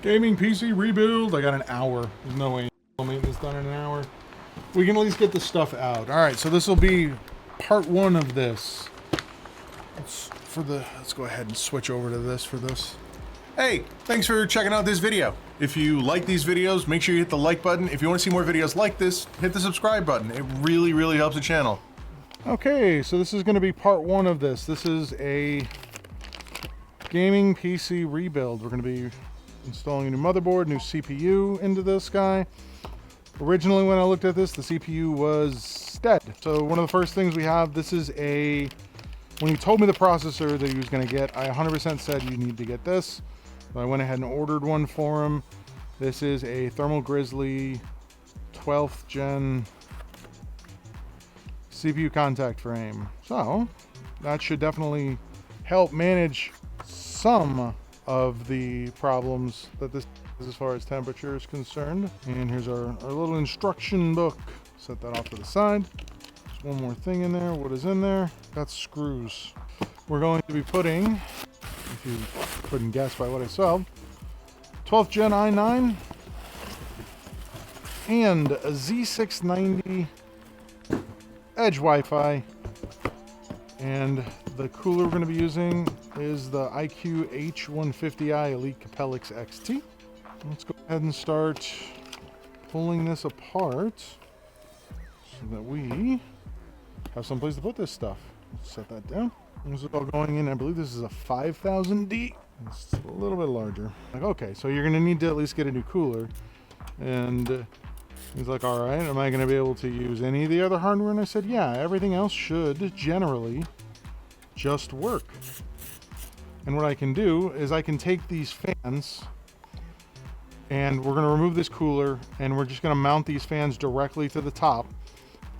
Gaming PC rebuild. I got an hour. There's no way I'm getting this done in an hour. We can at least get the stuff out. All right, so this will be part one of this. Let's go ahead and switch over to this for this. Hey, thanks for checking out this video. If you like these videos, make sure you hit the like button. If you want to see more videos like this, hit the subscribe button. It really, really helps the channel. Okay, so this is going to be part one of this. This is a gaming PC rebuild. We're going to be installing a new motherboard, new CPU into this guy. Originally, when I looked at this, the CPU was dead. So one of the first things we have, this is a, when he told me the processor that he was going to get, I 100% said you need to get this. So I went ahead and ordered one for him. This is a Thermal Grizzly 12th gen CPU contact frame. So that should definitely help manage some of the problems that this is as far as temperature is concerned. And here's our little instruction book. Set that off to the side. There's one more thing in there. What is in there? That's screws. We're going to be putting, if you couldn't guess by what I saw, 12th gen i9 and a Z690 Edge Wi-Fi. And the cooler we're going to be using is the IQ-H150i Elite Capellix XT. Let's go ahead and start pulling this apart so that we have some place to put this stuff. Let's set that down. This is all going in. I believe this is a 5000D. It's a little bit larger. Like, okay, so you're going to need to at least get a new cooler. And he's like, all right, am I going to be able to use any of the other hardware? And I said, yeah, everything else should generally just work. And what I can do is I can take these fans and we're going to remove this cooler and we're just going to mount these fans directly to the top.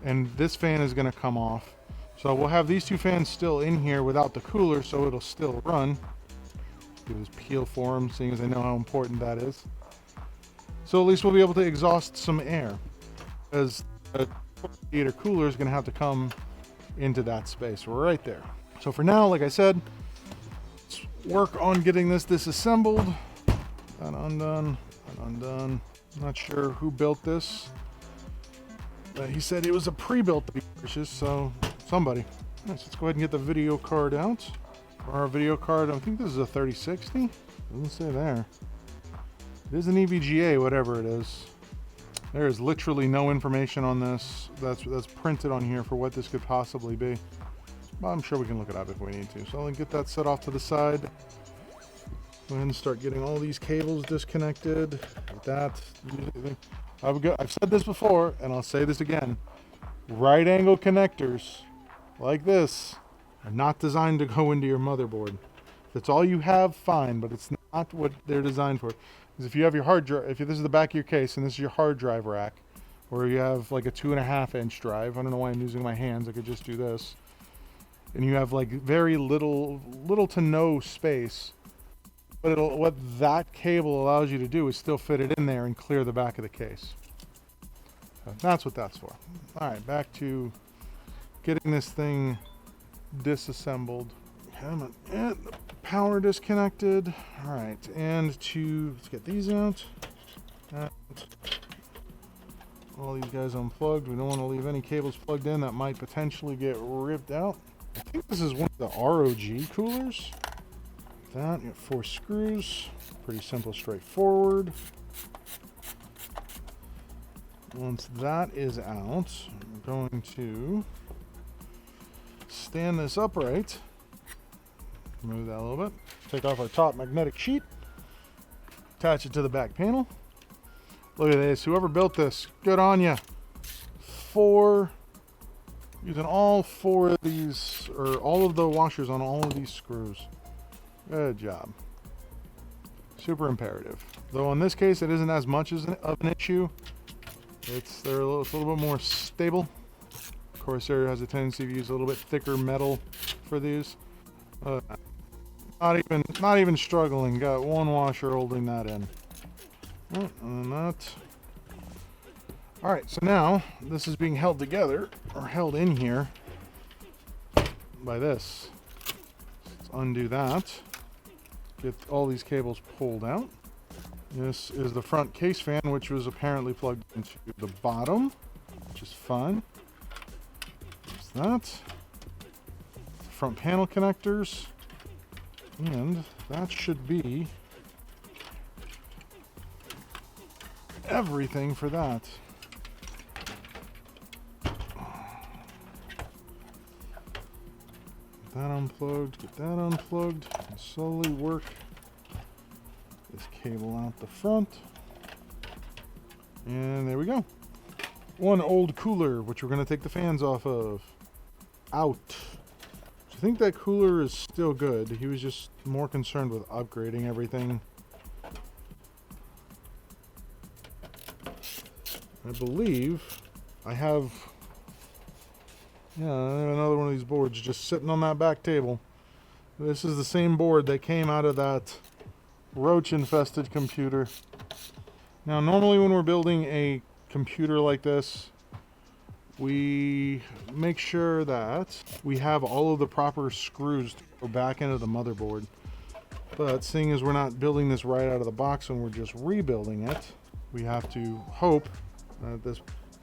And this fan is going to come off. So we'll have these two fans still in here without the cooler, so it'll still run. Do this peel for them, seeing as I know how important that is. So at least we'll be able to exhaust some air, because a radiator cooler is going to have to come into that space right there. So for now, like I said, let's work on getting this disassembled. That undone, that undone. Not sure who built this. He said it was a pre-built to be purchased, so somebody. Right, so let's go ahead and get the video card out. For our video card, I think this is a 3060. Doesn't say there. It is an EVGA, whatever it is. There is literally no information on this that's printed on here for what this could possibly be. But I'm sure we can look it up if we need to. So I'll get that set off to the side. Go ahead and start getting all these cables disconnected. Like that. I've said this before, and I'll say this again. Right angle connectors like this are not designed to go into your motherboard. If that's all you have, fine, but it's not what they're designed for. Because if you have your hard drive, if this is the back of your case and this is your hard drive rack, or you have like a 2.5-inch drive, I don't know why I'm using my hands, I could just do this, and you have like very little to no space, but what that cable allows you to do is still fit it in there and clear the back of the case. So that's what that's for. All right, back to getting this thing disassembled. Come on, and the power disconnected. All right, and let's get these out. And all these guys unplugged. We don't want to leave any cables plugged in that might potentially get ripped out. I think this is one of the ROG coolers. That, you got 4 screws. Pretty simple, straightforward. Once that is out, I'm going to stand this upright. Move that a little bit. Take off our top magnetic sheet. Attach it to the back panel. Look at this. Whoever built this, good on you. Using all 4 of these, or all of the washers on all of these screws. Good job. Super imperative. Though in this case, it isn't as much of an issue. It's a little bit more stable. Corsair has a tendency to use a little bit thicker metal for these. Not even struggling. Got one washer holding that in. And then that. All right, so now this is being held together, or held in here, by this. Let's undo that. Get all these cables pulled out. This is the front case fan, which was apparently plugged into the bottom, which is fine. There's that. Front panel connectors. And that should be everything for that. Get that unplugged, get that unplugged, and slowly work this cable out the front. And there we go. One old cooler, which we're going to take the fans off of. Out. I think that cooler is still good. He was just more concerned with upgrading everything. I believe I have, another one of these boards just sitting on that back table. This is the same board that came out of that roach-infested computer. Now, normally when we're building a computer like this, we make sure that we have all of the proper screws to go back into the motherboard. But seeing as we're not building this right out of the box and we're just rebuilding it, we have to hope that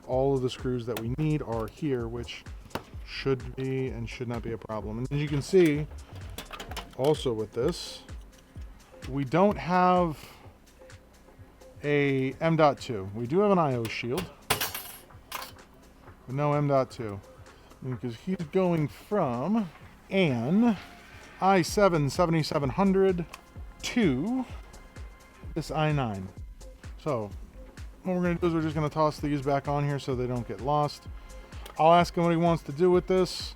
all of the screws that we need are here, which should be and should not be a problem. And as you can see, also with this, we don't have a M.2. We do have an I/O shield, but no M.2, because he's going from an i7-7700 to this i9. So what we're going to do is we're just going to toss these back on here so they don't get lost. I'll ask him what he wants to do with this.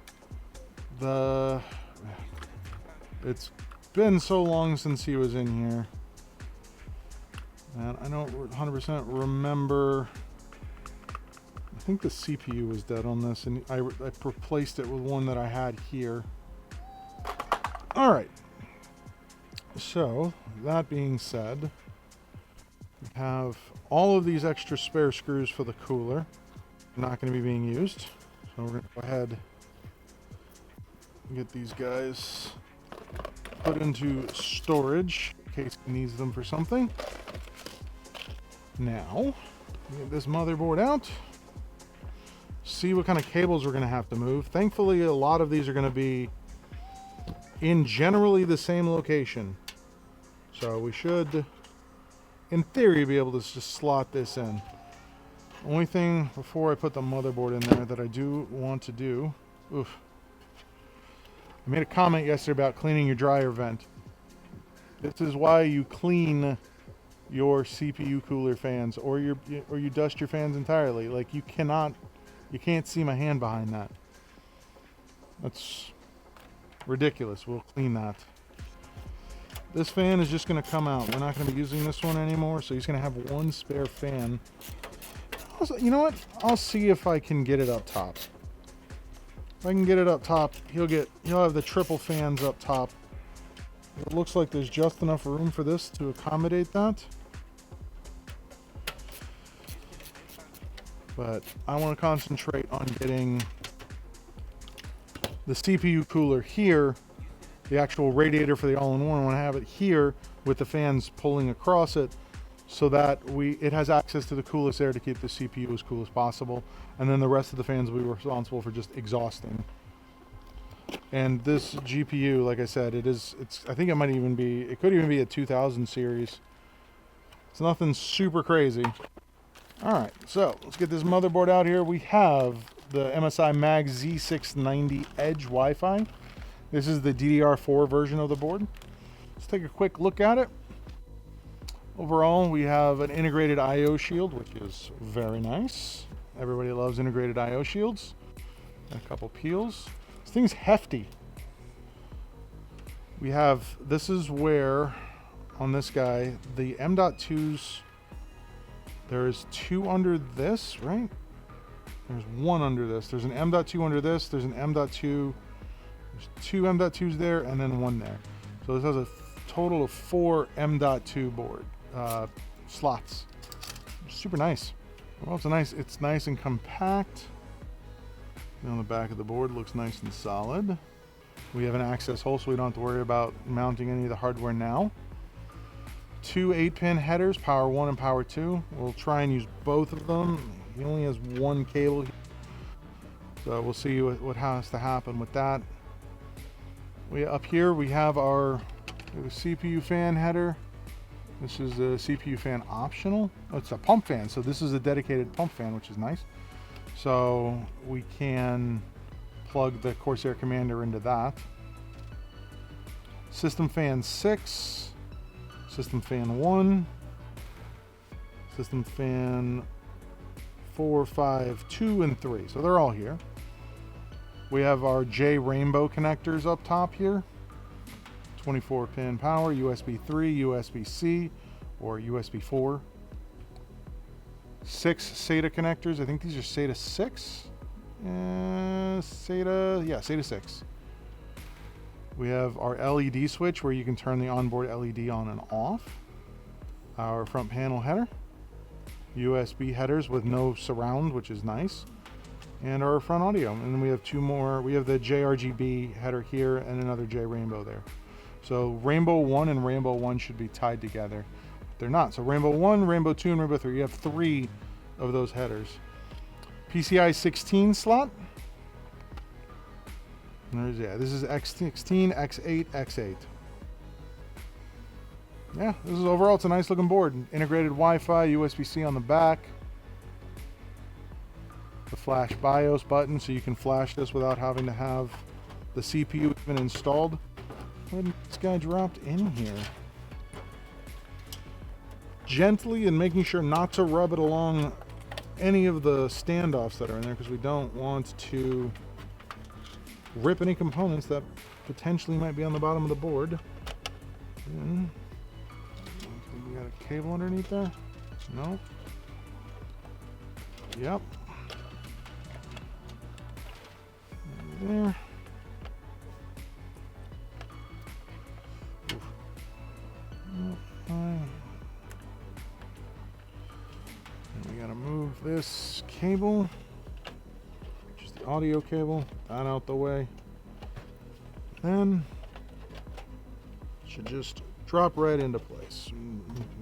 It's been so long since he was in here, and I don't 100% remember. I think the CPU was dead on this, and I replaced it with one that I had here. All right. So that being said, we have all of these extra spare screws for the cooler. Not going to be being used, so we're going to go ahead and get these guys put into storage in case he needs them for something. Now, get this motherboard out. See what kind of cables we're going to have to move. Thankfully, a lot of these are going to be in generally the same location. So we should, in theory, be able to just slot this in. Only thing before I put the motherboard in there that I do want to do, I made a comment yesterday about cleaning your dryer vent. This is why you clean your CPU cooler fans, or you dust your fans entirely. Like, you can't see my hand behind that. That's ridiculous. We'll clean that. This fan is just going to come out. We're not going to be using this one anymore, so he's going to have one spare fan. Also, you know what? I'll see if I can get it up top. If I can get it up top, he'll have the triple fans up top. It looks like there's just enough room for this to accommodate that. But I want to concentrate on getting the CPU cooler here, the actual radiator for the all-in-one. I want to have it here with the fans pulling across it, so that it has access to the coolest air to keep the CPU as cool as possible, and then the rest of the fans will be responsible for just exhausting. And this GPU, like I said, I think it could even be a 2000 series. It's nothing super crazy. All right, so let's get this motherboard out here. We have the MSI Mag Z690 Edge Wi-Fi. This is the DDR4 version of the board. Let's take a quick look at it. Overall, we have an integrated I/O shield, which is very nice. Everybody loves integrated I/O shields. A couple peels. This thing's hefty. This is where, on this guy, the M.2s, there's two under this, right? There's one under this. There's an M.2 under this. There's an M.2. There's two M.2s there, and then one there. So this has a total of 4 M.2 board slots. Super nice. Well, it's nice and compact. And on the back of the board, looks nice and solid. We have an access hole, so we don't have to worry about mounting any of the hardware now. two 8-pin headers, power 1 and power 2. We'll try and use both of them. He only has one cable here, so we'll see what has to happen with that. Up here we have our CPU fan header. This is a CPU fan optional. Oh, it's a pump fan, so this is a dedicated pump fan, which is nice. So we can plug the Corsair Commander into that. System fan 6, system fan 1, system fan 4, 5, 2, and 3. So they're all here. We have our J rainbow connectors up top here. 24-pin power, USB 3, USB-C, or USB 4. 6 SATA connectors. I think these are SATA 6. SATA 6. We have our LED switch where you can turn the onboard LED on and off. Our front panel header. USB headers with no surround, which is nice. And our front audio. And then we have two more. We have the JRGB header here and another J Rainbow there. So Rainbow 1 and Rainbow 1 should be tied together. They're not. So Rainbow 1, Rainbow 2, and Rainbow 3. You have 3 of those headers. PCI 16 slot. This is X16, X8, X8. Yeah, this is overall, it's a nice looking board. Integrated Wi-Fi, USB-C on the back. The flash BIOS button, so you can flash this without having to have the CPU even installed. What this guy dropped in here? Gently, and making sure not to rub it along any of the standoffs that are in there, because we don't want to rip any components that potentially might be on the bottom of the board. And we got a cable underneath there? No. Yep. There. And we gotta move this cable, just the audio cable, that out the way. Then should just drop right into place.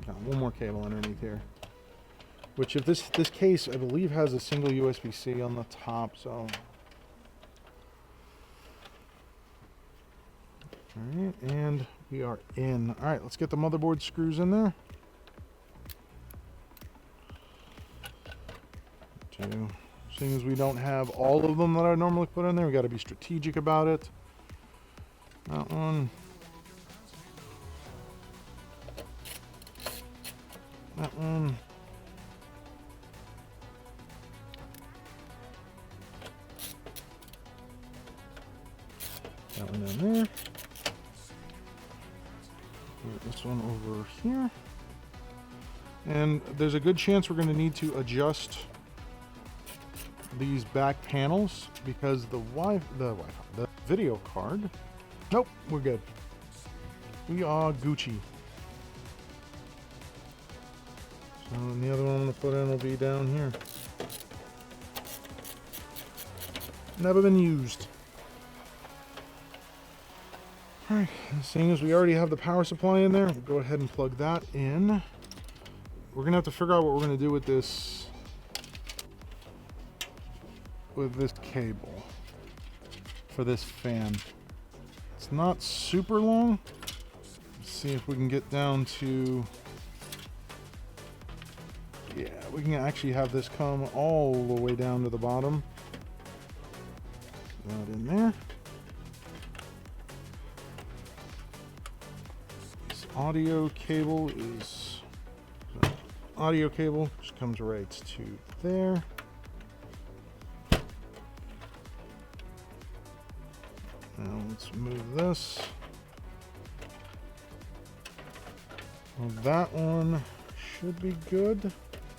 Got one more cable underneath here, which if this case I believe has a single USB-C on the top, so. Alright, and we are in. Alright, let's get the motherboard screws in there. Seeing as we don't have all of them that I normally put in there, we got to be strategic about it. That one. That one. That one in there. Put this one over here. And there's a good chance we're going to need to adjust these back panels because the video card. Nope, we're good. We are Gucci. So the other one I'm going to put in will be down here. Never been used. Alright, seeing as we already have the power supply in there, we'll go ahead and plug that in. We're going to have to figure out what we're going to do with this cable for this fan. It's not super long. Let's see if we can get down to, yeah, we can actually have this come all the way down to the bottom. That in there. This audio cable just comes right to there. Now let's move this. Well, that one should be good.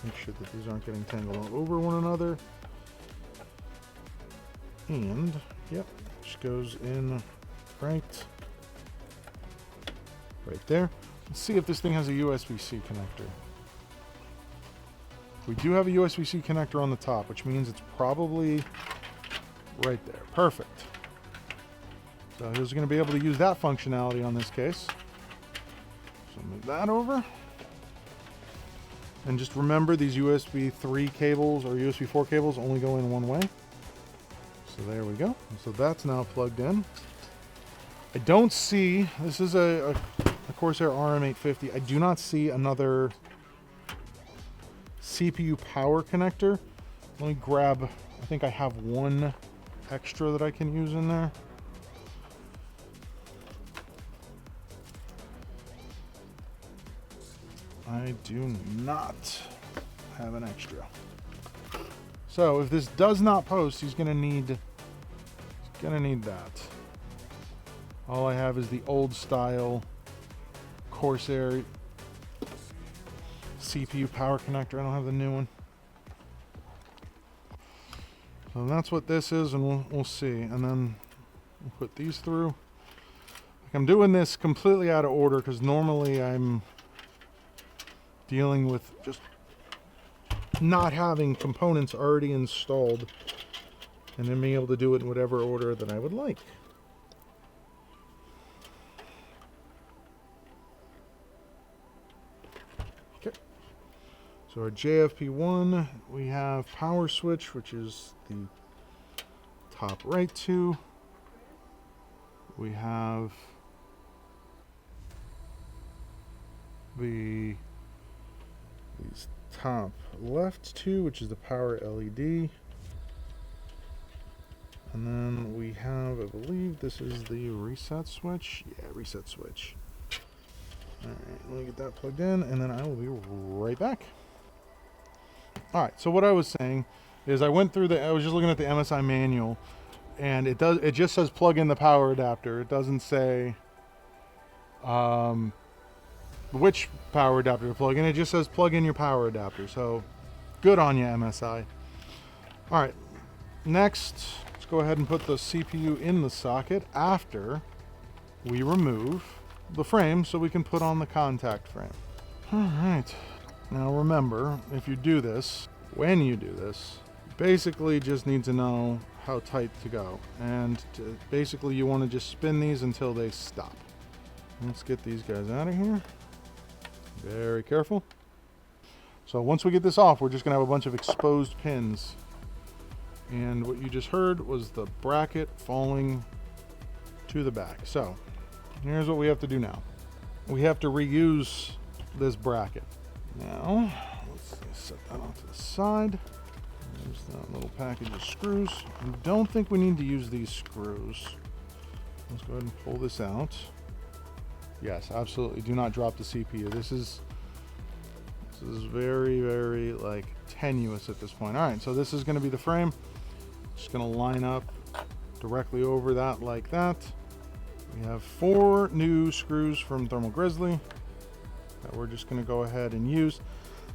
Make sure that these aren't getting tangled all over one another. And, yep, just goes in right there. Let's see if this thing has a USB-C connector. We do have a USB-C connector on the top, which means it's probably right there. Perfect. So he's going to be able to use that functionality on this case. So move that over. And just remember, these USB 3 cables or USB 4 cables only go in one way. So there we go. So that's now plugged in. I don't see, this is a Corsair RM850. I do not see another CPU power connector. Let me grab, I think I have one extra that I can use in there. I do not have an extra. So if this does not post, he's gonna need that. All I have is the old style Corsair CPU power connector. I don't have the new one. So that's what this is, and we'll see. And then we'll put these through. I'm doing this completely out of order because normally I'm dealing with just not having components already installed and then being able to do it in whatever order that I would like. Okay. So our JFP1, we have power switch, which is the top right two. We have these top left two, which is the power LED. And then we have, I believe this is the reset switch. Yeah, reset switch. Alright, let me get that plugged in and then I will be right back. Alright, so what I was saying is I went through I was just looking at the MSI manual, and it just says plug in the power adapter. It doesn't say which power adapter to plug in. It just says plug in your power adapter. So good on you, MSI. All right, next let's go ahead and put the CPU in the socket after we remove the frame so we can put on the contact frame. All right, now remember, if you do this, when you do this, basically just need to know how tight to go, and basically you want to just spin these until they stop. Let's get these guys out of here. Very careful. So once we get this off, we're just gonna have a bunch of exposed pins, and what you just heard was the bracket falling to the back. So here's what we have to do now. We have to reuse this bracket. Now let's set that onto the side. There's that little package of screws. I don't think we need to use these screws. Let's go ahead and pull this out. Yes, absolutely. Do not drop the CPU. This is very, very like tenuous at this point. All right, so this is going to be the frame. Just going to line up directly over that like that. We have 4 new screws from Thermal Grizzly that we're just going to go ahead and use.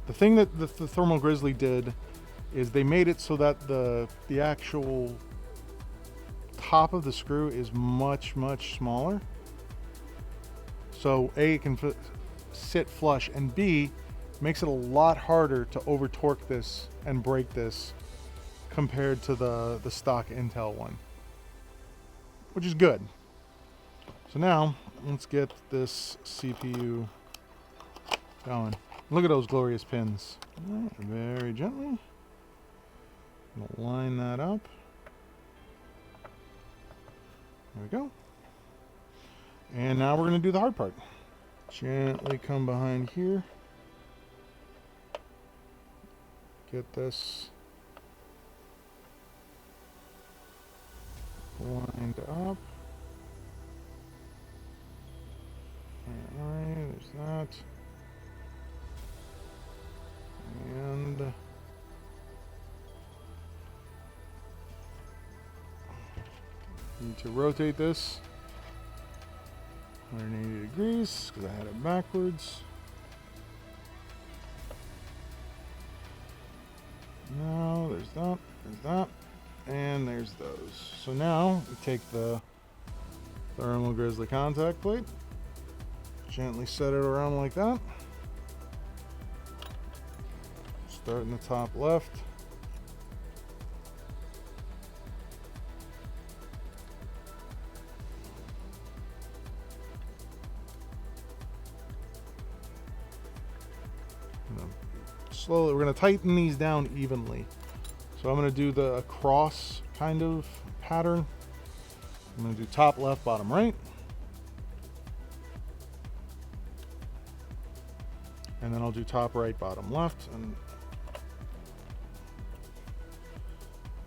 The thing that the Thermal Grizzly did is they made it so that the actual top of the screw is much, much smaller. So A, it can sit flush, and B, makes it a lot harder to over torque this and break this compared to the stock Intel one, which is good. So now let's get this CPU going. Look at those glorious pins. All right, very gently. I'm gonna line that up. There we go. And now we're going to do the hard part. Gently come behind here. Get this lined up. Alright, there's that. And need to rotate this 180 degrees because I had it backwards. Now there's that, and there's those. So now we take the Thermal Grizzly contact plate, gently set it around like that. Start in the top left. slowly, we're going to tighten these down evenly. So I'm going to do the cross kind of pattern. I'm going to do top left, bottom right. And then I'll do top right, bottom left. And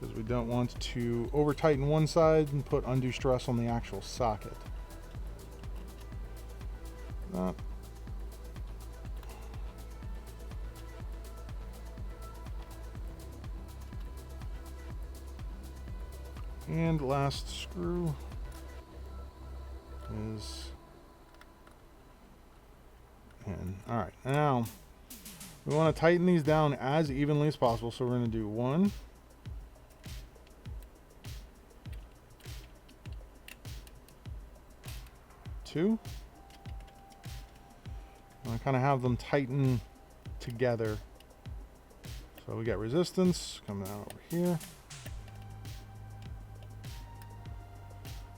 because we don't want to over tighten one side and put undue stress on the actual socket. That. And last screw is in. All right, now we want to tighten these down as evenly as possible. So we're going to do 1, 2. And I kind of have them tighten together. So we got resistance coming out over here.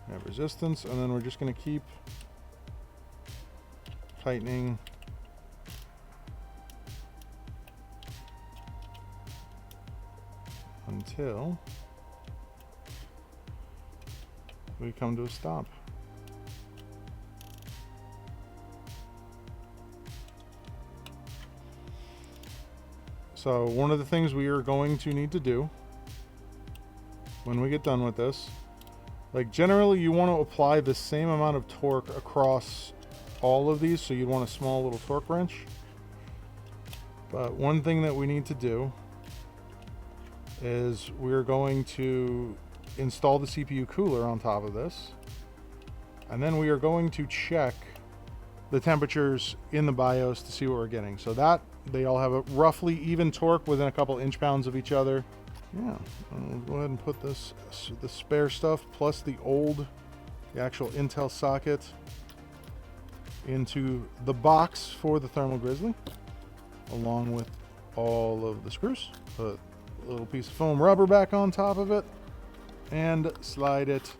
We have resistance, and then we're just going to keep tightening until we come to a stop. So one of the things we are going to need to do when we get done with this, like generally you want to apply the same amount of torque across all of these, so you'd want a small little torque wrench. But one thing that we need to do is we're going to install the CPU cooler on top of this, and then we are going to check the temperatures in the BIOS to see what we're getting. So that they all have a roughly even torque within a couple inch-pounds of each other. Yeah, I'll go ahead and put this, the spare stuff plus the actual Intel socket into the box for the Thermal Grizzly, along with all of the screws. Put a little piece of foam rubber back on top of it and slide it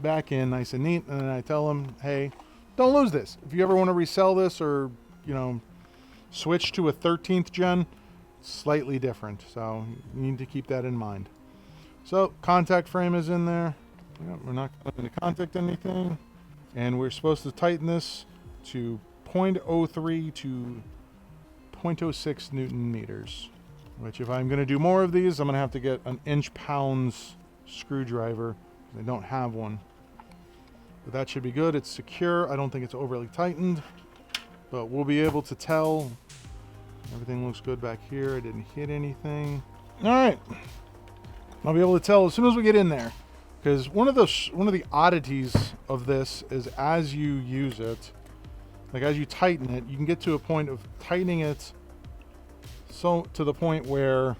back in nice and neat. And then I tell them, hey, don't lose this. If you ever want to resell this or, you know, switch to a 13th gen, slightly different. So you need to keep that in mind. So contact frame is in there. Yeah, we're not going to contact anything. And we're supposed to tighten this to 0.03 to 0.06 Newton meters. Which if I'm going to do more of these, I'm going to have to get an inch-pounds screwdriver. I don't have one. But that should be good. It's secure. I don't think it's overly tightened. But we'll be able to tell. Everything looks good back here. I didn't hit anything. All right. I'll be able to tell as soon as we get in there. Because one of the oddities of this is as you use it, like as you tighten it, you can get to a point of tightening it so to the point where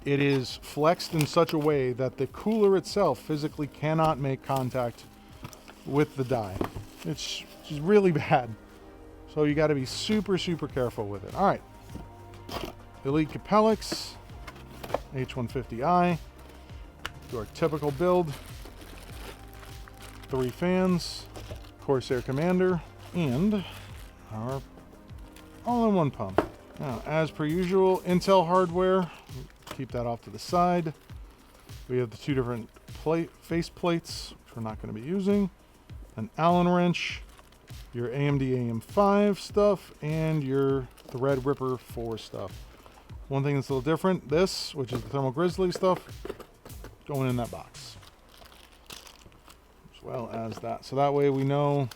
it is flexed in such a way that the cooler itself physically cannot make contact with the die. It's just really bad. So you got to be super, super careful with it. All right. Elite Capellix, H150i. Do our typical build. 3 fans, Corsair Commander, and our all-in-one pump. Now, as per usual, Intel hardware. Keep that off to the side. We have the 2 different face plates, which we're not going to be using. An Allen wrench, your AMD AM5 stuff, and your Threadripper 4 stuff. One thing that's a little different, this, which is the Thermal Grizzly stuff, going in that box. As well as that. So that way we know,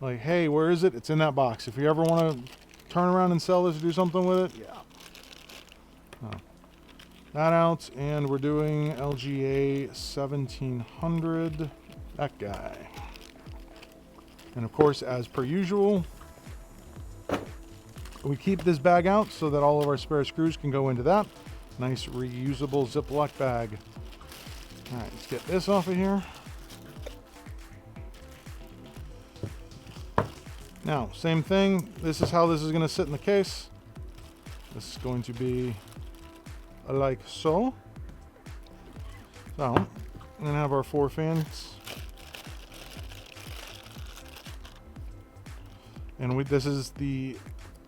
like, hey, where is it? It's in that box. If you ever want to turn around and sell this or do something with it, yeah. Oh. That out, and we're doing LGA 1700, that guy. And of course, as per usual, we keep this bag out so that all of our spare screws can go into that. Nice reusable Ziploc bag. All right, let's get this off of here. Now, same thing. This is how this is going to sit in the case. This is going to be like so. So, we're going to have our 4 fans. And this is the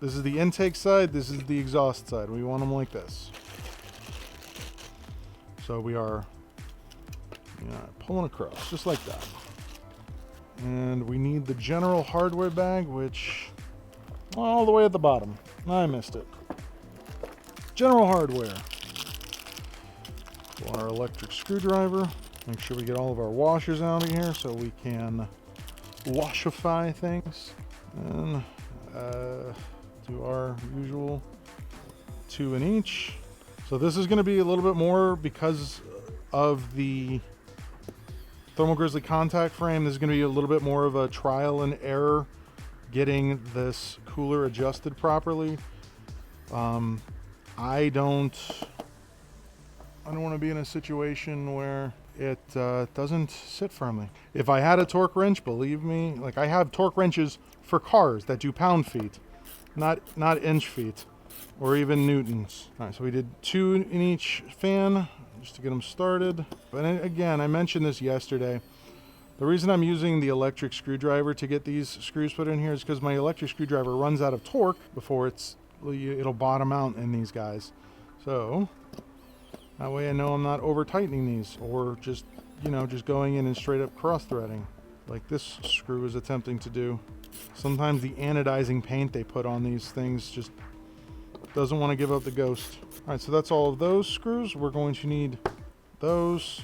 This is the intake side, this is the exhaust side. We want them like this. So we are pulling across, just like that. And we need the general hardware bag, which, all the way at the bottom. I missed it. General hardware. Pull our electric screwdriver. Make sure we get all of our washers out of here so we can washify things. And do our usual 2 in each. So this is going to be a little bit more because of the Thermal Grizzly contact frame. This is going to be a little bit more of a trial and error getting this cooler adjusted properly. I don't want to be in a situation where it doesn't sit firmly. If I had a torque wrench, believe me, like I have torque wrenches for cars that do pound feet, not inch feet or even newtons. All right, so we did 2 in each fan just to get them started. But again, I mentioned this yesterday. The reason I'm using the electric screwdriver to get these screws put in here is because my electric screwdriver runs out of torque before it'll bottom out in these guys. So that way I know I'm not over tightening these or just going in and straight up cross threading like this screw is attempting to do. Sometimes the anodizing paint they put on these things just doesn't want to give up the ghost. All right, so that's all of those screws. We're going to need those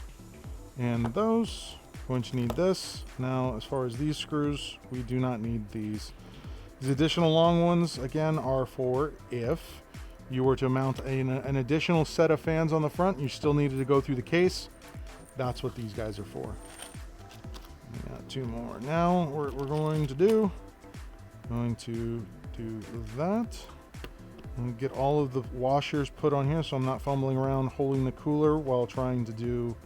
and those. Going to need this. Now, as far as these screws, we do not need these. These additional long ones, again, are for if you were to mount an additional set of fans on the front, you still needed to go through the case. That's what these guys are for. We got 2 more. Now, we're going to do that. And get all of the washers put on here so I'm not fumbling around holding the cooler while trying to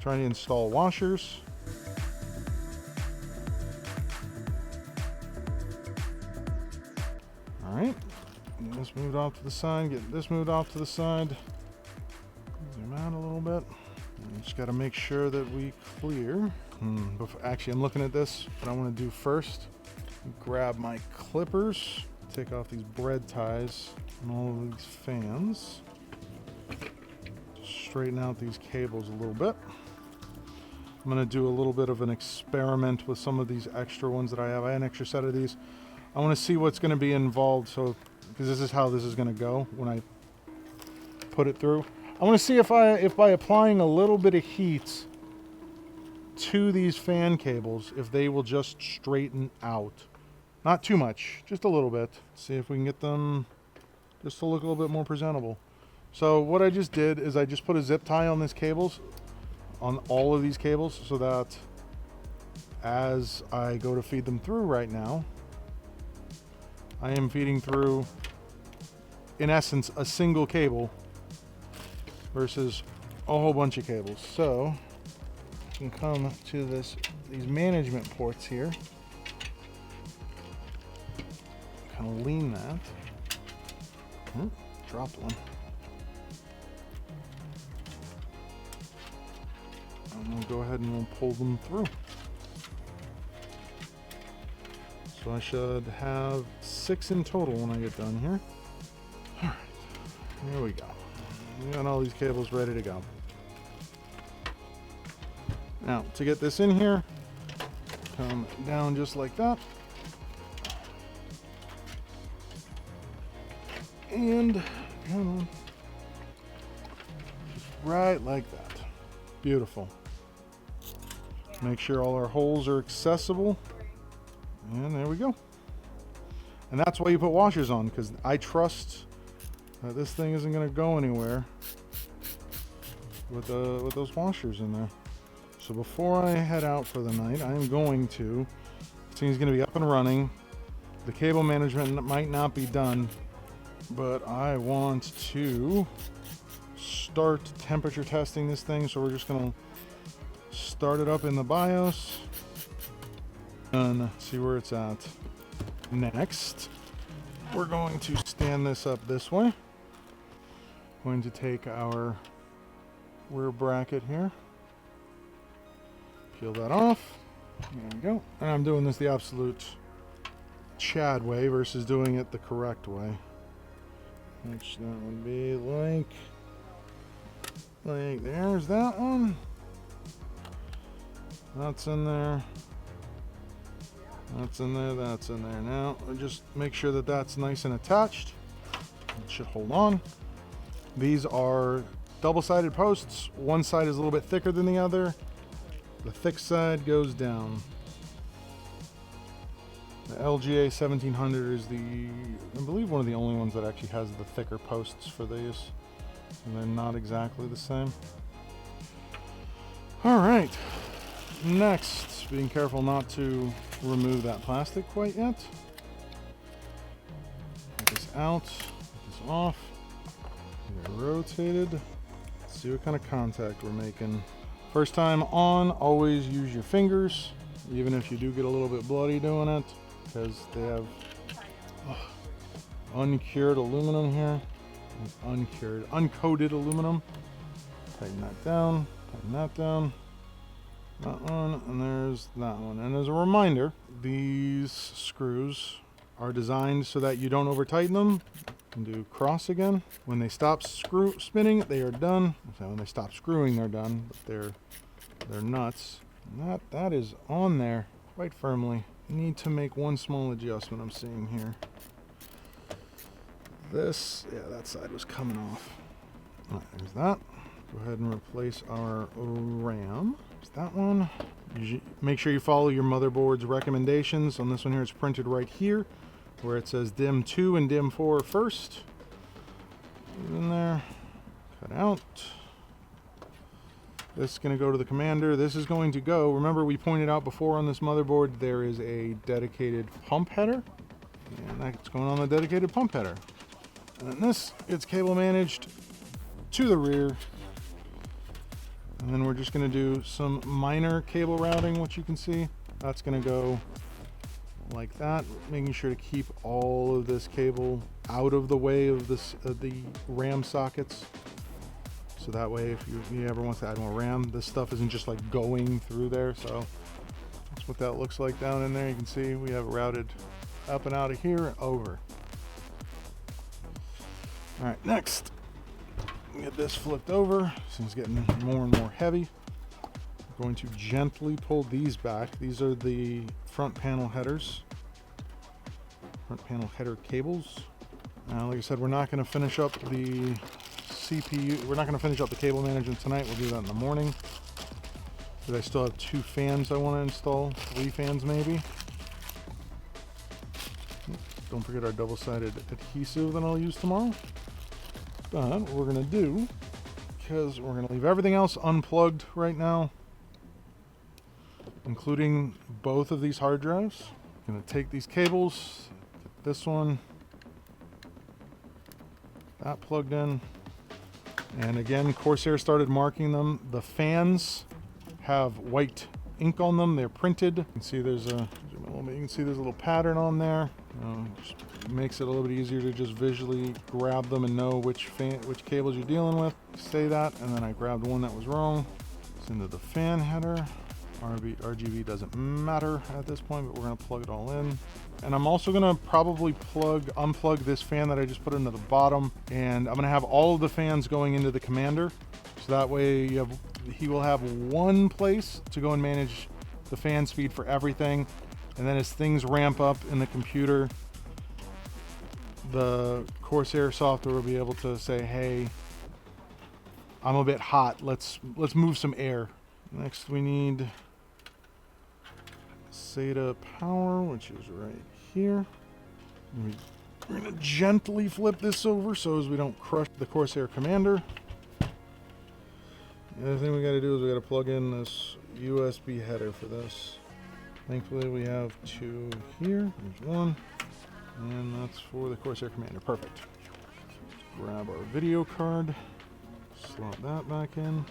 install washers. All right, get this moved off to the side, get this moved off to the side. Zoom out a little bit. And just got to make sure that we clear. Actually, I'm looking at this. What I want to do first, grab my clippers. Take off these bread ties and all of these fans. Just straighten out these cables a little bit. I'm going to do a little bit of an experiment with some of these extra ones that I have. I had an extra set of these. I want to see what's going to be involved, because this is how this is going to go when I put it through. I want to see if by applying a little bit of heat to these fan cables, if they will just straighten out. Not too much, just a little bit. See if we can get them just to look a little bit more presentable. So what I just did is I just put a zip tie on these cables, on all of these cables, so that as I go to feed them through right now, I am feeding through, in essence, a single cable versus a whole bunch of cables. So you can come to these management ports here. Kind of lean that. Dropped one. And we'll go ahead and we'll pull them through. So I should have 6 in total when I get done here. All right, here we go. We got all these cables ready to go. Now, to get this in here, come down just like that. And come on, just right like that. Beautiful. Make sure all our holes are accessible, and there we go. And that's why you put washers on, because I trust that this thing isn't going to go anywhere with those washers in there. So before I head out for the night, I am going to. This thing's going to be up and running. The cable management might not be done, but I want to start temperature testing this thing. So we're just going to start it up in the BIOS and see where it's at. Next, we're going to stand this up this way. Going to take our rear bracket here, peel that off. There we go. And I'm doing this the absolute Chad way versus doing it the correct way. Which that would be like there's that one. That's in there. That's in there. That's in there. Now just make sure that that's nice and attached. It should hold on. These are double-sided posts. One side is a little bit thicker than the other. The thick side goes down. The LGA 1700 is I believe one of the only ones that actually has the thicker posts for these. And they're not exactly the same. All right. Next, being careful not to remove that plastic quite yet. Get this out, get this off. Get it rotated. Let's see what kind of contact we're making. First time on, always use your fingers, even if you do get a little bit bloody doing it, because they have uncured aluminum here. Uncoated aluminum. Tighten that down, tighten that down. That one, and there's that one. And as a reminder, these screws are designed so that you don't over tighten them. You can do cross again. When they stop spinning, they are done. So when they stop screwing, they're done. But they're nuts. And that is on there quite firmly. Need to make one small adjustment I'm seeing here. This, yeah, that side was coming off. All right, there's that. Go ahead and replace our RAM. There's that one. Make sure you follow your motherboard's recommendations. On this one here, it's printed right here, where it says DIMM 2 and DIMM 4 first. Put it in there. Cut out. This is going to go to the commander. This is going to go, remember we pointed out before on this motherboard, there is a dedicated pump header. And that's going on the dedicated pump header. And then this gets cable managed to the rear. And then we're just going to do some minor cable routing, which you can see. That's going to go like that, making sure to keep all of this cable out of the way of the RAM sockets. So that way, if you ever want to add more RAM, this stuff isn't just like going through there. So that's what that looks like down in there. You can see we have it routed up and out of here and over. All right, next, get this flipped over. This is getting more and more heavy. I'm going to gently pull these back. These are the front panel headers, front panel header cables. Now, like I said, we're not going to finish up the CPU. We're not going to finish up the cable management tonight. We'll do that in the morning. But I still have 2 fans I want to install, 3 fans maybe. Don't forget our double-sided adhesive that I'll use tomorrow. But what we're going to do, because we're going to leave everything else unplugged right now, including both of these hard drives. I'm going to take these cables, get this one, that plugged in, and again, Corsair started marking them. The fans have white ink on them. They're printed. You can see there's a little pattern on there. Just makes it a little bit easier to just visually grab them and know which cables you're dealing with. Say that, and then I grabbed one that was wrong. It's into the fan header. RGB doesn't matter at this point, but we're going to plug it all in. And I'm also going to probably unplug this fan that I just put into the bottom, and I'm going to have all of the fans going into the commander, so that way he will have one place to go and manage the fan speed for everything. And then as things ramp up in the computer, the Corsair software will be able to say, hey, I'm a bit hot, let's move some air. Next we need SATA power, which is right here. We're going to gently flip this over so as we don't crush the Corsair commander. The other thing we got to do is we got to plug in this USB header for this. Thankfully we have 2 here. There's one, and that's for the Corsair commander. Perfect. Grab our video card, slot that back in. Make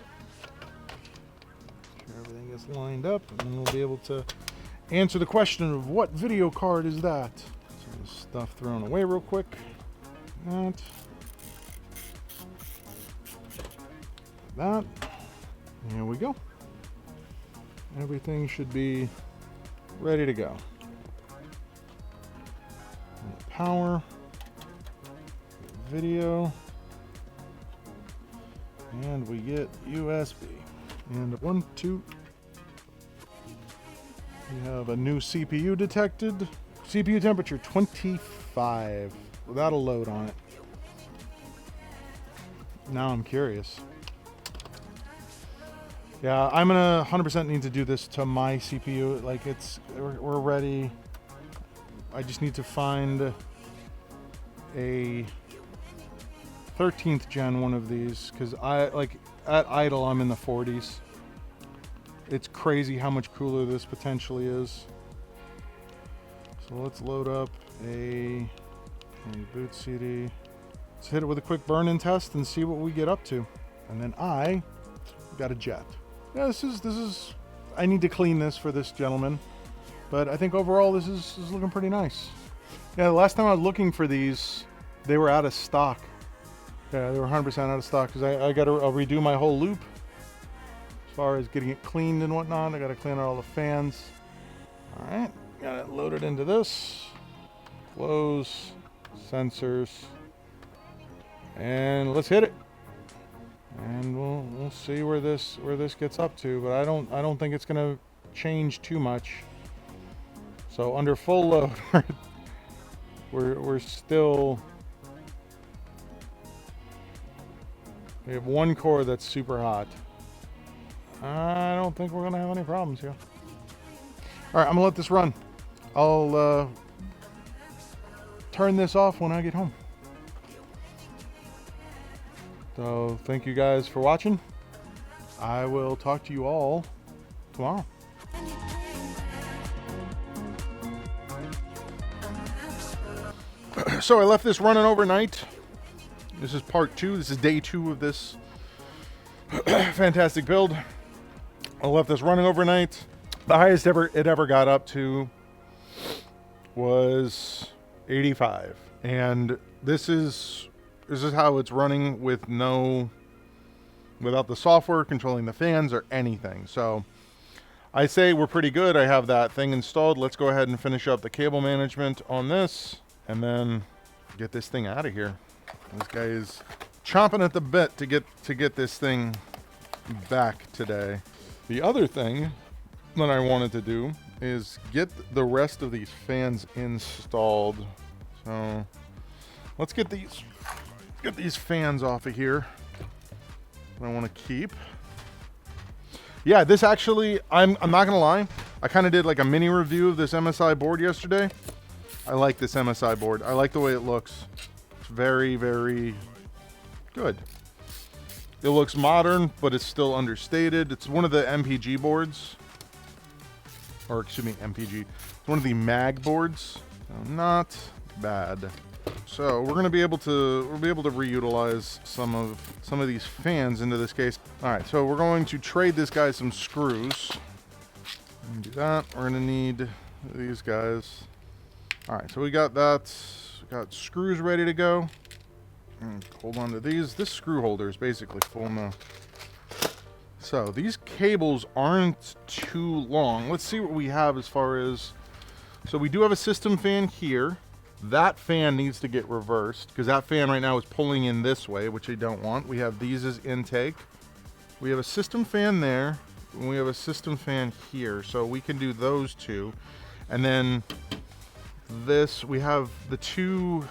sure everything gets lined up, and then we'll be able to answer the question of what video card is that. So this stuff thrown away real quick. That. Here we go. Everything should be ready to go. Power, video, and we get USB. And 1, 2. We have a new CPU detected. CPU temperature 25 without a load on it. Now I'm curious. Yeah, I'm gonna 100% need to do this to my CPU. Like we're ready. I just need to find a 13th gen one of these, because at idle I'm in the 40s. It's crazy how much cooler this potentially is. So let's load up a boot CD. Let's hit it with a quick burn-in test and see what we get up to. And then I got a jet. Yeah, this is I need to clean this for this gentleman, but I think overall this is looking pretty nice. Yeah, the last time I was looking for these, they were out of stock. Yeah, they were 100% out of stock, because I got to redo my whole loop as far as getting it cleaned and whatnot. I got to clean out all the fans. All right, got it loaded into this. Close, sensors, and let's hit it. And we'll see where this gets up to, but I don't think it's gonna change too much. So under full load, we're still, we have one core that's super hot. I don't think we're gonna have any problems here. All right, I'm gonna let this run. I'll turn this off when I get home. So thank you guys for watching. I will talk to you all tomorrow. So I left this running overnight. This is part 2. This is day 2 of this fantastic build. I left this running overnight. The highest it ever got up to was 85. And this is how it's running without the software controlling the fans or anything. So I say we're pretty good. I have that thing installed. Let's go ahead and finish up the cable management on this and then get this thing out of here. This guy is chomping at the bit to get this thing back today. The other thing that I wanted to do is get the rest of these fans installed. So let's get these fans off of here. I want to keep. Yeah, this actually, I'm not gonna lie, I kind of did like a mini review of this MSI board yesterday. I like this MSI board. I like the way it looks. It's very, very good. It looks modern, but it's still understated. It's one of the MPG boards, or excuse me, MPG. It's one of the Mag boards. So not bad. So we're gonna be able to reutilize some of these fans into this case. All right, so we're going to trade this guy some screws. Do that. We're gonna need these guys. All right, so we got that. We got screws ready to go. And hold on to these. This screw holder is basically full now. So these cables aren't too long. Let's see what we have as far as. So we do have a system fan here. That fan needs to get reversed because that fan right now is pulling in this way, which I don't want. We have these as intake. We have a system fan there, and we have a system fan here. So we can do those two. And then this, we have the two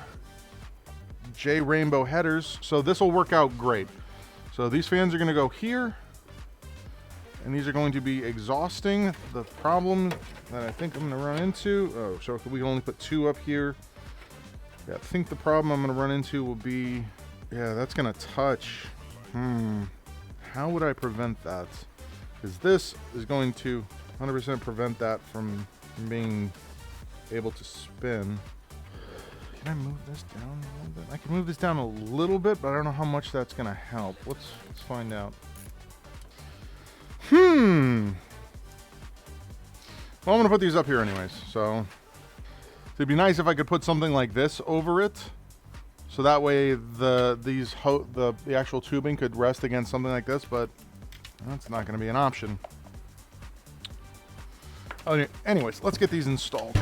J Rainbow headers. So this will work out great. So these fans are going to go here, and these are going to be exhausting. The problem that I think I'm going to run into, oh, so we can only put two up here. Yeah, I think the problem I'm going to run into will be, yeah, that's going to touch. How would I prevent that? Because this is going to 100% prevent that from being able to spin. Can I move this down a little bit? I can move this down a little bit, but I don't know how much that's going to help. Let's find out. Well, I'm going to put these up here anyways, so it'd be nice if I could put something like this over it, so that way the actual tubing could rest against something like this, but that's not going to be an option. Anyways, let's get these installed.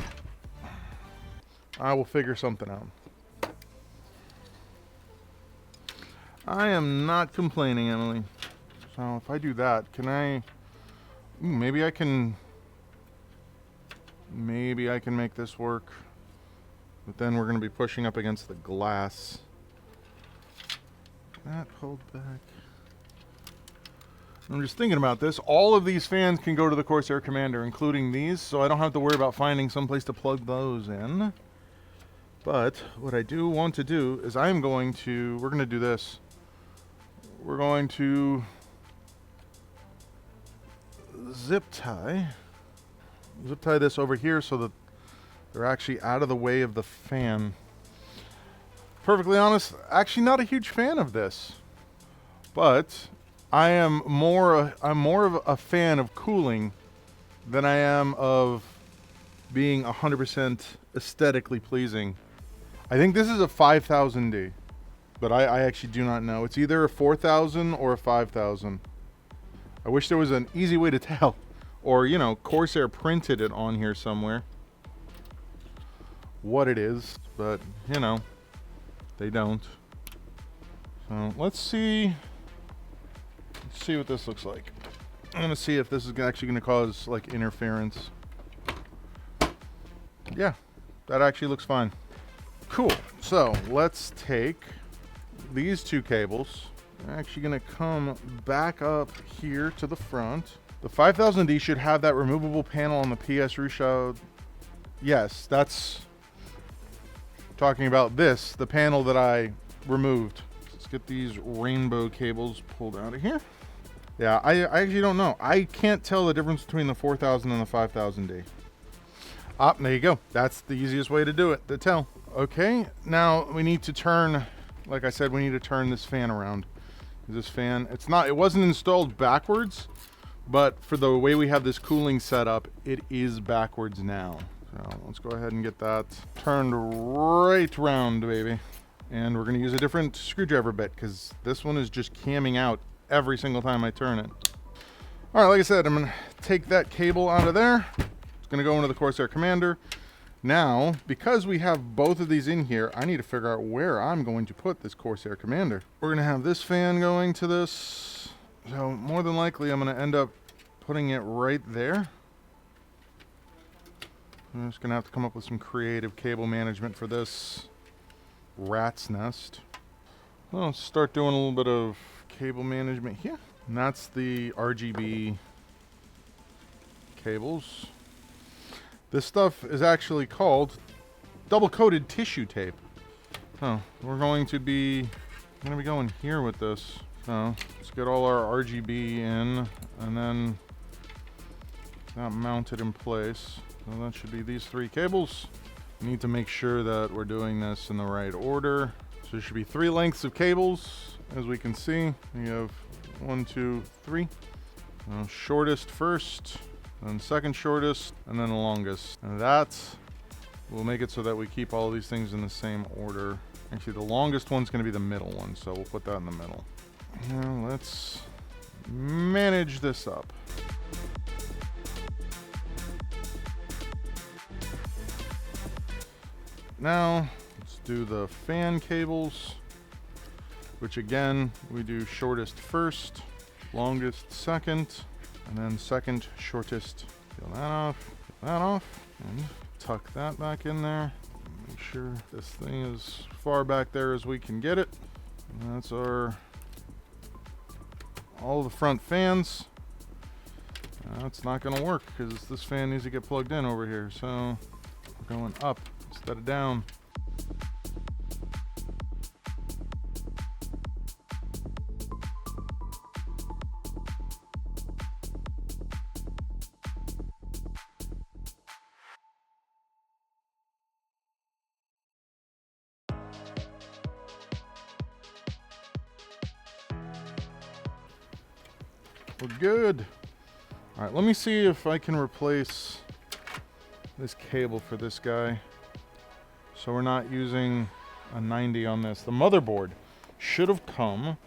I will figure something out. I am not complaining, Emily. So if I do that, can I... Ooh, maybe I can make this work. But then we're going to be pushing up against the glass. That pulled back. I'm just thinking about this. All of these fans can go to the Corsair Commander, including these, so I don't have to worry about finding someplace to plug those in. But what I do want to do is we're going to do this. We're going to zip tie this over here so that they're actually out of the way of the fan. Perfectly honest, actually not a huge fan of this, but I'm more of a fan of cooling than I am of being 100% aesthetically pleasing. I think this is a 5000D, but I actually do not know. It's either a 4000 or a 5000. I wish there was an easy way to tell, or you know, Corsair printed it on here somewhere what it is, but you know, they don't. So let's see what this looks like. I'm gonna see if this is actually gonna cause like interference. Yeah, that actually looks fine. Cool. So let's take these two cables. They're actually gonna come back up here to the front. The 5000D should have that removable panel on the PS Ruchau. Yes, that's talking about this, the panel that I removed. Let's get these rainbow cables pulled out of here. Yeah, I actually don't know. I can't tell the difference between the 4000 and the 5000D. Ah, there you go. That's the easiest way to do it, to tell. Okay, now we need to turn, like I said, we need to turn this fan around. This fan, it wasn't installed backwards, but for the way we have this cooling set up, it is backwards now. So let's go ahead and get that turned right round, baby. And we're gonna use a different screwdriver bit because this one is just camming out every single time I turn it. All right, like I said, I'm gonna take that cable out of there. It's gonna go into the Corsair Commander. Now, because we have both of these in here, I need to figure out where I'm going to put this Corsair Commander. We're gonna have this fan going to this. So more than likely, I'm gonna end up putting it right there. I'm just gonna have to come up with some creative cable management for this rat's nest. Well, let's start doing a little bit of cable management here. And that's the RGB cables. This stuff is actually called double-coated tissue tape. Oh, we're going to be going here with this. So let's get all our RGB in and then that mounted in place. So that should be these three cables. We need to make sure that we're doing this in the right order. So there should be 3 lengths of cables, as we can see. We have 1, 2, 3. Shortest first, then second shortest, and then the longest. And that will make it so that we keep all of these things in the same order. Actually, the longest one's going to be the middle one, so we'll put that in the middle. Now let's manage this up. Now, let's do the fan cables, which again, we do shortest first, longest second, and then second shortest. Peel that off, and tuck that back in there. Make sure this thing is as far back there as we can get it. And that's all the front fans. That's not gonna work because this fan needs to get plugged in over here. So we're going up instead of down. We're good. All right, let me see if I can replace this cable for this guy. So we're not using a 90 on this. The motherboard should have come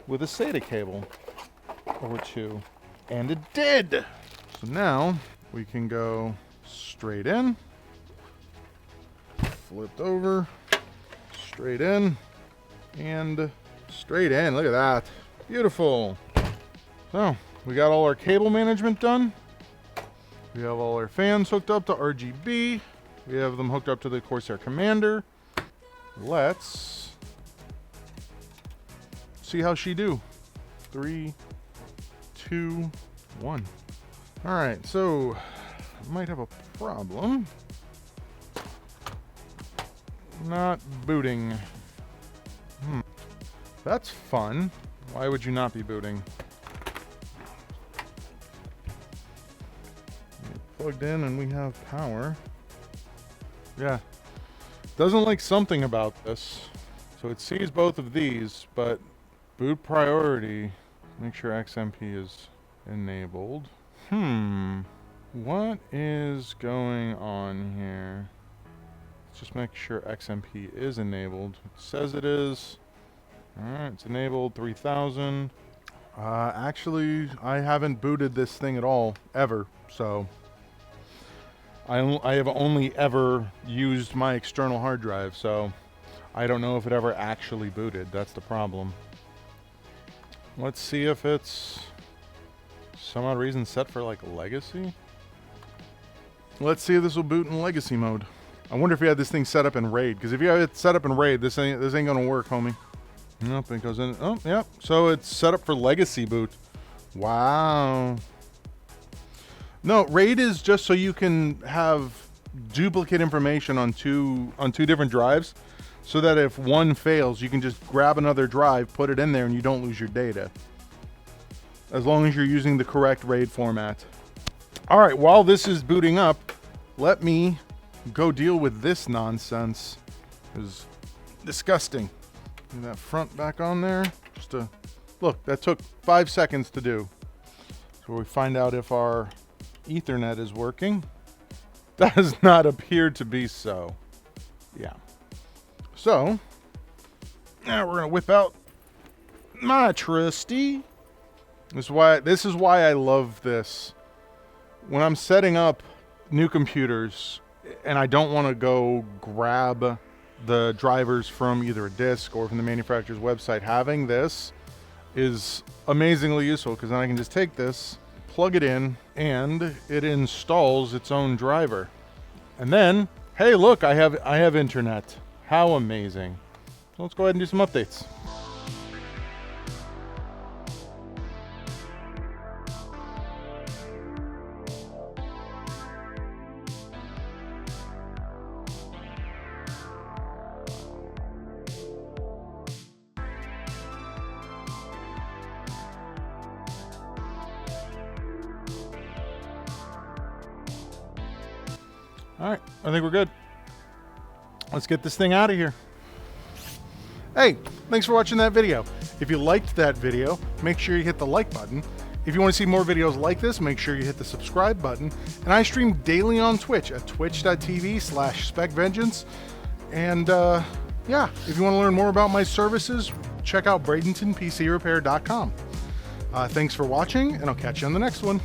with a SATA cable or 2, and it did. So now we can go straight in flipped over, straight in, and straight in. Look at that. Beautiful. So, we got all our cable management done. We have all our fans hooked up to RGB. We have them hooked up to the Corsair Commander. Let's see how she do. 3, 2, 1. All right, so I might have a problem. Not booting. That's fun. Why would you not be booting? Plugged in and we have power. Yeah. Doesn't like something about this. So it sees both of these, but boot priority. Make sure XMP is enabled. What is going on here? Let's just make sure XMP is enabled. It says it is. Alright, it's enabled 3000. Actually, I haven't booted this thing at all, ever, so I have only ever used my external hard drive, so I don't know if it ever actually booted. That's the problem. Let's see if it's some odd reason set for like legacy. Let's see if this will boot in legacy mode. I wonder if you had this thing set up in RAID, because if you have it set up in RAID, this ain't gonna work, homie. Nope, it goes in. Oh, yep. So it's set up for legacy boot. Wow. No, RAID is just so you can have duplicate information on two different drives, so that if one fails, you can just grab another drive, put it in there, and you don't lose your data. As long as you're using the correct RAID format. All right, while this is booting up, let me go deal with this nonsense. It's disgusting. Get that front back on there. Just to look, that took 5 seconds to do. So we find out if our Ethernet is working. That does not appear to be so. Yeah. So now we're gonna whip out my trusty. This is why I love this. When I'm setting up new computers and I don't want to go grab the drivers from either a disk or from the manufacturer's website, having this is amazingly useful, because then I can just take this, plug it in, and it installs its own driver. And then, hey, look, I have internet. How amazing. So let's go ahead and do some updates. All right, I think we're good. Let's get this thing out of here. Hey, thanks for watching that video. If you liked that video, make sure you hit the like button. If you want to see more videos like this, make sure you hit the subscribe button. And I stream daily on Twitch at twitch.tv/SpecVengeance. And yeah, if you want to learn more about my services, check out Bradenton PC Repair.com. Thanks for watching, and I'll catch you on the next one.